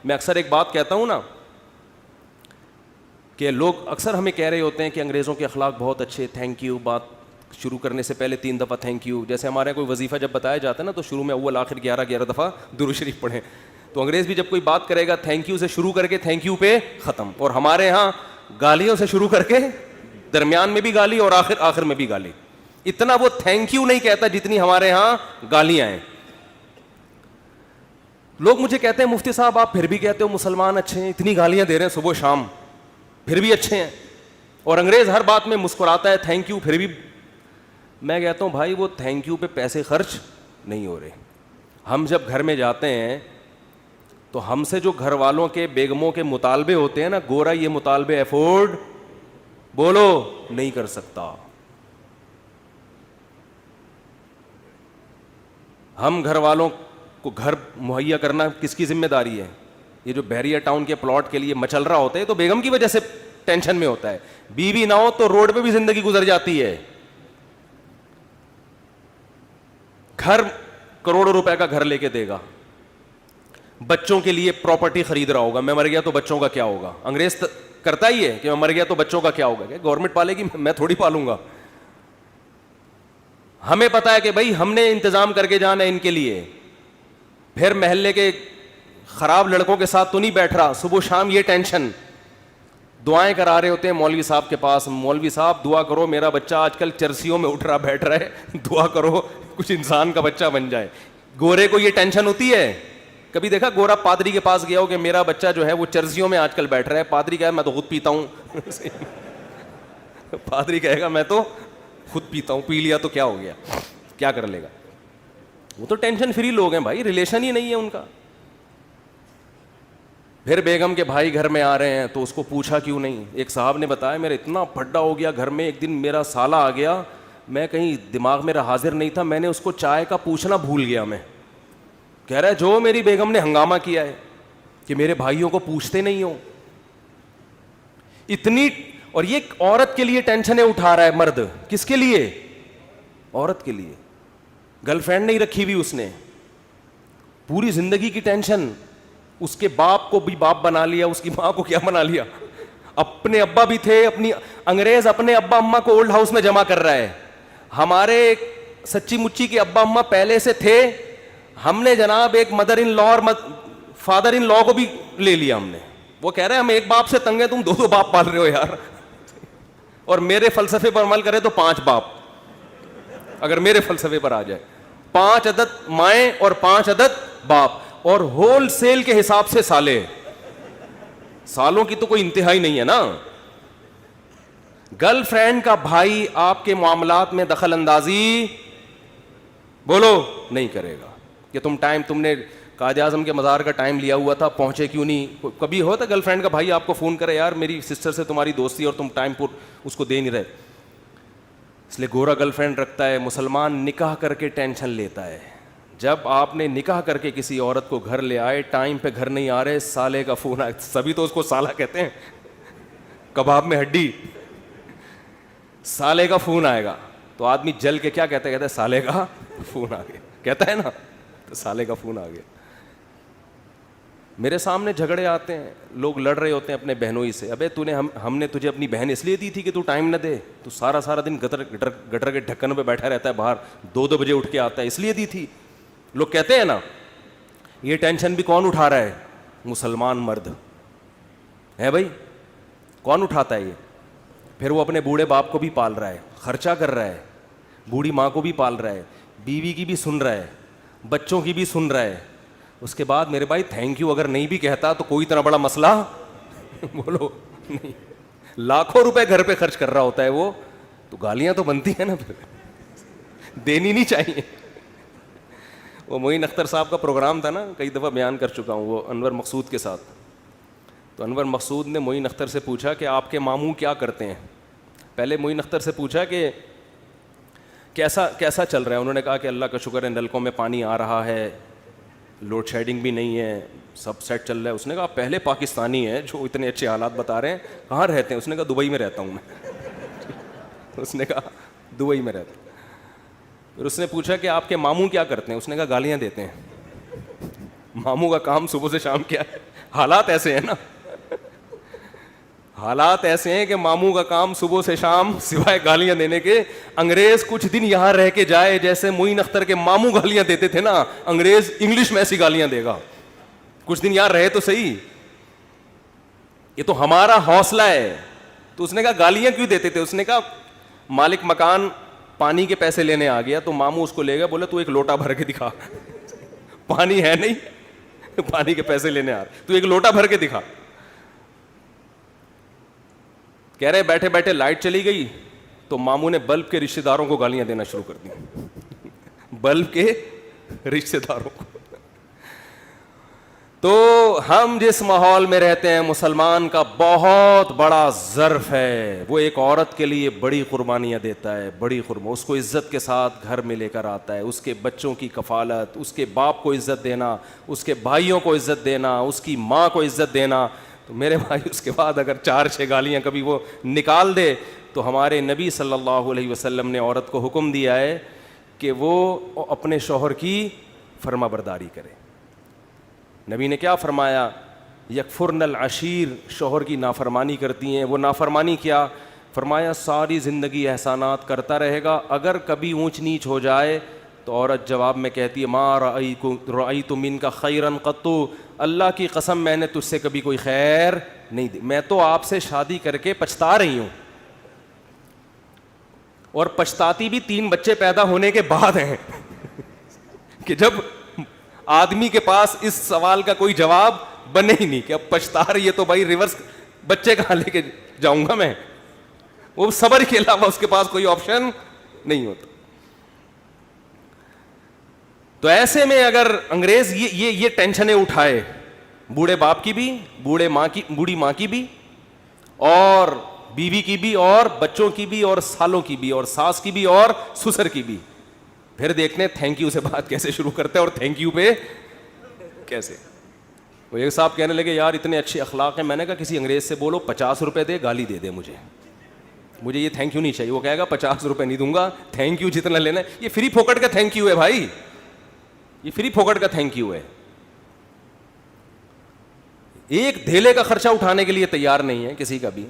میں اکثر ایک بات کہتا ہوں نا کہ لوگ اکثر ہمیں کہہ رہے ہوتے ہیں کہ انگریزوں کے اخلاق بہت اچھے, تھینک یو, بات شروع کرنے سے پہلے 3 دفعہ تھینک یو. جیسے ہمارے کوئی وظیفہ جب بتایا جاتا ہے نا تو شروع میں اول آخر 11 دفعہ درود شریف پڑھیں. تو انگریز بھی جب کوئی بات کرے گا تھینک یو سے شروع کر کے تھینک یو پہ ختم. اور ہمارے ہاں گالیوں سے شروع کر کے درمیان میں بھی گالی اور آخر میں بھی گالی. اتنا وہ تھینک یو نہیں کہتا جتنی ہمارے ہاں گالیاں ہیں. لوگ مجھے کہتے ہیں مفتی صاحب آپ پھر بھی کہتے ہو مسلمان اچھے ہیں, اتنی گالیاں دے رہے ہیں صبح شام, پھر بھی اچھے ہیں. اور انگریز ہر بات میں مسکراتا ہے تھینک یو, پھر بھی. میں کہتا ہوں بھائی وہ تھینک یو پہ پیسے خرچ نہیں ہو رہے. ہم جب گھر میں جاتے ہیں تو ہم سے جو گھر والوں کے بیگموں کے مطالبے ہوتے ہیں نا, گورا یہ مطالبے افورڈ بولو نہیں کر سکتا. ہم گھر والوں کو گھر مہیا کرنا کس کی ذمہ داری ہے؟ یہ جو بحریہ ٹاؤن کے پلاٹ کے لیے مچل رہا ہوتا ہے تو بیگم کی وجہ سے ٹینشن میں ہوتا ہے. بیوی نہ ہو تو روڈ پہ بھی زندگی گزر جاتی ہے. گھر کروڑوں روپے کا گھر لے کے دے گا, بچوں کے لیے پراپرٹی خرید رہا ہوگا, میں مر گیا تو بچوں کا کیا ہوگا. انگریز کرتا ہی ہے کہ میں مر گیا تو بچوں کا کیا ہوگا. کہ گورنمنٹ پالے گی, میں تھوڑی پالوں گا. ہمیں پتا ہے کہ بھائی ہم نے انتظام کر کے جانا ہے ان کے لیے. پھر محلے کے خراب لڑکوں کے ساتھ تو نہیں بیٹھ رہا, صبح شام یہ ٹینشن. دعائیں کرا رہے ہوتے ہیں مولوی صاحب کے پاس, مولوی صاحب دعا کرو میرا بچہ آج کل چرسیوں میں اٹھ رہا بیٹھ رہا ہے, دعا کرو کچھ انسان کا بچہ بن جائے. گورے کو یہ ٹینشن ہوتی ہے. کبھی دیکھا گورا پادری کے پاس گیا ہو کہ میرا بچہ جو ہے وہ چرسیوں میں آج کل بیٹھ رہا ہے؟ پادری کہے میں تو خود پیتا ہوں. پادری کہے گا میں تو خود پیتا ہوں, پی لیا تو کیا ہو گیا, کیا کر لے گا. وہ تو ٹینشن فری لوگ ہیں بھائی, ریلیشن ہی نہیں ہے ان کا. پھر بیگم کے بھائی گھر میں آ رہے ہیں تو اس کو پوچھا کیوں نہیں. ایک صاحب نے بتایا میرا اتنا پھڈا ہو گیا گھر میں, ایک دن میرا سالہ آ گیا, میں کہیں دماغ میرا حاضر نہیں تھا, میں نے اس کو چائے کا پوچھنا بھول گیا. میں کہہ رہا ہے جو میری بیگم نے ہنگامہ کیا ہے کہ میرے بھائیوں کو پوچھتے نہیں ہو اتنی. اور یہ عورت کے لیے ٹینشنیں اٹھا رہا ہے مرد. کس کے لیے؟ عورت کے لیے. گرل فرینڈ نہیں رکھی ہوئی اس نے, پوری زندگی کی ٹینشن. اس کے باپ کو بھی باپ بنا لیا, اس کی ماں کو کیا بنا لیا. اپنے ابا بھی تھے, اپنی انگریز اپنے ابا اماں کو اولڈ ہاؤس میں جمع کر رہا ہے. ہمارے سچی مچی کے ابا اماں پہلے سے تھے, ہم نے جناب ایک مدر ان لا اور فادر ان لا کو بھی لے لیا ہم نے. وہ کہہ رہے ہیں ہم ایک باپ سے تنگ ہیں, تم 2 باپ پال رہے ہو یار. اور میرے فلسفے پر عمل کرے تو 5 باپ, اگر میرے فلسفے پر آ جائے 5 عدد مائیں اور 5 عدد باپ, اور ہول سیل کے حساب سے سالے. سالوں کی تو کوئی انتہا ہی نہیں ہے نا. گرل فرینڈ کا بھائی آپ کے معاملات میں دخل اندازی بولو نہیں کرے گا کہ تم نے قائد اعظم کے مزار کا ٹائم لیا ہوا تھا, پہنچے کیوں نہیں. کبھی ہوتا گرل فرینڈ کا بھائی آپ کو فون کرے یار میری سسٹر سے تمہاری دوستی اور تم ٹائم پر اس کو دے نہیں رہے. اس لیے گورا گرل فرینڈ رکھتا ہے, مسلمان نکاح کر کے ٹینشن لیتا ہے. جب آپ نے نکاح کر کے کسی عورت کو گھر لے آئے, ٹائم پہ گھر نہیں آ رہے, سالے کا فون آئے. سبھی تو اس کو سالہ کہتے ہیں, کباب میں ہڈی. سالے کا فون آئے گا تو آدمی جل کے کیا کہتا ہے سالے کا فون آ گیا, کہتا ہے نا, تو سالے کا فون آ گیا. میرے سامنے جھگڑے آتے ہیں, لوگ لڑ رہے ہوتے ہیں اپنے بہنوں ہی سے. ابے ہم نے تجھے اپنی بہن اس لیے دی تھی کہ تو ٹائم نہ دے, تو سارا دن گٹر کے ڈھکن پہ بیٹھا رہتا ہے باہر, 2 بجے اٹھ کے آتا ہے, اس لیے دی تھی. لوگ کہتے ہیں نا. یہ ٹینشن بھی کون اٹھا رہا ہے؟ مسلمان مرد ہے بھائی. کون اٹھاتا ہے یہ؟ پھر وہ اپنے بوڑھے باپ کو بھی پال رہا ہے, خرچہ کر رہا ہے, بوڑھی ماں کو بھی پال رہا ہے, بیوی کی بھی سن رہا ہے, بچوں کی بھی سن رہا ہے. اس کے بعد میرے بھائی تھینک یو اگر نہیں بھی کہتا تو کوئی اتنا بڑا مسئلہ بولو نہیں. لاکھوں روپے گھر پہ خرچ کر رہا ہوتا ہے وہ, تو گالیاں تو بنتی ہیں نا, پھر دینی نہیں چاہیے. وہ معین اختر صاحب کا پروگرام تھا نا, کئی دفعہ بیان کر چکا ہوں, وہ انور مقصود کے ساتھ. تو انور مقصود نے معین اختر سے پوچھا کہ آپ کے ماموں کیا کرتے ہیں. پہلے معین اختر سے پوچھا کہ کیسا چل رہا ہے. انہوں نے کہا کہ اللہ کا شکر ہے, نلکوں میں پانی آ رہا ہے, لوڈ شیڈنگ بھی نہیں ہے, سب سیٹ چل رہا ہے. اس نے کہا پہلے پاکستانی ہیں جو اتنے اچھے حالات بتا رہے ہیں, کہاں رہتے ہیں؟ اس نے کہا دبئی میں رہتا ہوں میں. اس نے کہا دبئی میں رہتا ہوں. پھر اس نے پوچھا کہ آپ کے ماموں کیا کرتے ہیں. اس نے کہا گالیاں دیتے ہیں. ماموں کا کام صبح سے شام کیا ہے؟ حالات ایسے ہیں نا, حالات ایسے ہیں کہ ماموں کا کام صبح سے شام سوائے گالیاں دینے کے, انگریز کچھ دن یہاں رہ کے جائے, جیسے معین اختر کے ماموں گالیاں دیتے تھے نا, انگریز انگلش میں ایسی گالیاں دے گا. کچھ دن یہاں رہے تو صحیح, یہ تو ہمارا حوصلہ ہے. تو اس نے کہا گالیاں کیوں دیتے تھے؟ اس نے کہا مالک مکان پانی کے پیسے لینے آ گیا, تو ماموں اس کو لے گیا, بولا تو ایک لوٹا بھر کے دکھا. پانی ہے نہیں, پانی کے پیسے لینے آ رہا, تو ایک لوٹا بھر کے دکھا. کہہ رہے بیٹھے بیٹھے لائٹ چلی گئی, تو ماموں نے بلب کے رشتے داروں کو گالیاں دینا شروع کر دی. بلب کے رشتے داروں کو. تو ہم جس ماحول میں رہتے ہیں, مسلمان کا بہت بڑا ظرف ہے, وہ ایک عورت کے لیے بڑی قربانیاں دیتا ہے, بڑی اس کو عزت کے ساتھ گھر میں لے کر آتا ہے, اس کے بچوں کی کفالت, اس کے باپ کو عزت دینا, اس کے بھائیوں کو عزت دینا, اس کی ماں کو عزت دینا. تو میرے بھائی اس کے بعد اگر 4-6 گالیاں کبھی وہ نکال دے, تو ہمارے نبی صلی اللہ علیہ وسلم نے عورت کو حکم دیا ہے کہ وہ اپنے شوہر کی فرما برداری کرے. نبی نے کیا فرمایا؟ یکفرن العشیر, شوہر کی نافرمانی کرتی ہیں. وہ نافرمانی کیا؟ فرمایا ساری زندگی احسانات کرتا رہے گا, اگر کبھی اونچ نیچ ہو جائے تو عورت جواب میں کہتی ہے ما رأیت منک خیرا قط, اللہ کی قسم میں نے تجھ سے کبھی کوئی خیر نہیں دی, میں تو آپ سے شادی کر کے پچھتا رہی ہوں. اور پچھتاتی بھی 3 بچے پیدا ہونے کے بعد ہیں کہ جب آدمی کے پاس اس سوال کا کوئی جواب بنے ہی نہیں کہ اب پچھتا رہی ہے تو بھائی ریورس بچے کہاں لے کے جاؤں گا میں, وہ صبر کے علاوہ اس کے پاس کوئی آپشن نہیں ہوتا. تو ایسے میں اگر انگریز یہ ٹینشنیں اٹھائے, بوڑھے باپ کی بھی, بوڑھی ماں کی بھی, اور بیوی کی بھی, اور بچوں کی بھی, اور سالوں کی بھی, اور ساس کی بھی, اور سسر کی بھی, پھر دیکھنے تھینک یو سے بات کیسے شروع کرتے ہیں, اور تھینک یو پہ کیسے. وہ ایک صاحب کہنے لگے یار اتنے اچھے اخلاق ہیں. میں نے کہا کسی انگریز سے بولو 50 روپے دے, گالی دے دے مجھے یہ تھینک یو نہیں چاہیے. وہ کہے گا 50 روپے نہیں دوں گا, تھینک یو جتنا لینا ہے. یہ فری پھوکٹ کا تھینک یو ہے بھائی, یہ فری پھوکٹ کا تھینک یو ہے. ایک دھیلے کا خرچہ اٹھانے کے لیے تیار نہیں ہے کسی کا بھی.